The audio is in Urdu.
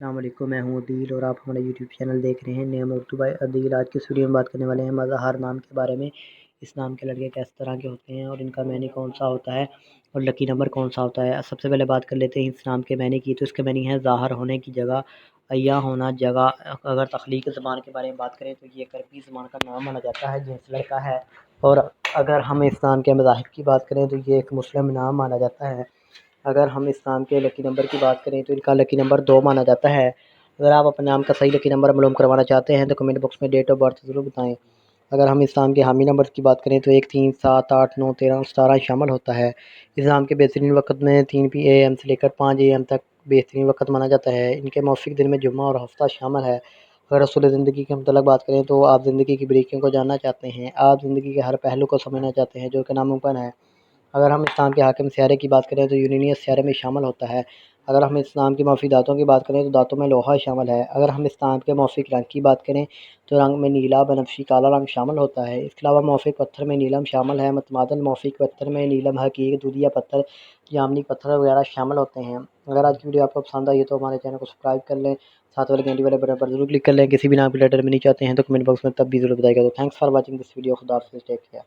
السلام علیکم، میں ہوں عدیل اور آپ ہمارا یوٹیوب چینل دیکھ رہے ہیں نیم اردو بائی عدیل۔ آج کی اس ویڈیو میں بات کرنے والے ہیں مظہر نام کے بارے میں۔ اس نام کے لڑکے کس طرح کے ہوتے ہیں اور ان کا معنی کون سا ہوتا ہے اور لکی نمبر کون سا ہوتا ہے۔ سب سے پہلے بات کر لیتے ہیں اس نام کے معنی کی، تو اس کے معنی ہے ظاہر ہونے کی جگہ، عیاں ہونا جگہ۔ اگر تخلیق زبان کے بارے میں بات کریں تو یہ ایک عربی زبان کا نام مانا جاتا ہے جنس لڑکا ہے، اور اگر ہم اس نام کے مذاہب کی بات کریں تو یہ ایک مسلم نام مانا جاتا ہے۔ اگر ہم اس نام کے لکی نمبر کی بات کریں تو ان کا لکی نمبر 2 مانا جاتا ہے۔ اگر آپ اپنے نام کا صحیح لکی نمبر معلوم کروانا چاہتے ہیں تو کمنٹ باکس میں ڈیٹ آف برتھ ضرور بتائیں۔ اگر ہم اس نام کے حامی نمبر کی بات کریں تو 1 3 7 8 9 13 17 شامل ہوتا ہے۔ اس نام کے بہترین وقت میں 3 AM سے لے کر 5 AM تک بہترین وقت مانا جاتا ہے۔ ان کے موافق دن میں جمعہ اور ہفتہ شامل ہے۔ اگر اصول زندگی کے متعلق بات کریں تو آپ زندگی کی بریکیوں کو جاننا چاہتے ہیں، آپ زندگی کے ہر پہلو کو سمجھنا چاہتے ہیں جو کہ ناممکن ہے۔ اگر ہم اس نام کے حاکم سیارے کی بات کریں تو یورینیس سیارے میں شامل ہوتا ہے۔ اگر ہم اس نام کے موافق دانتوں کی بات کریں تو دانتوں میں لوہا شامل ہے۔ اگر ہم اس نام کے موافق رنگ کی بات کریں تو رنگ میں نیلا، بنفشی، کالا رنگ شامل ہوتا ہے۔ اس کے علاوہ موافق پتھر میں نیلم شامل ہے۔ متمادن موافق پتھر میں نیلم، حقیق، دودھیا پتھر، جامنی پتھر وغیرہ شامل ہوتے ہیں۔ اگر آج کی ویڈیو آپ کو پسند آئی تو ہمارے چینل کو سبسکرائب کر لیں، ساتھ والے گھنٹی والے بٹن پر ضرور کلک کر لیں۔ کسی بھی نام کے لیٹر میں نہیں چاہتے ہیں تو کمنٹ باکس میں تب بھی ضرور بتائیے گا۔ تو thanks for watching this video. خدا حافظ، ٹیک کیئر۔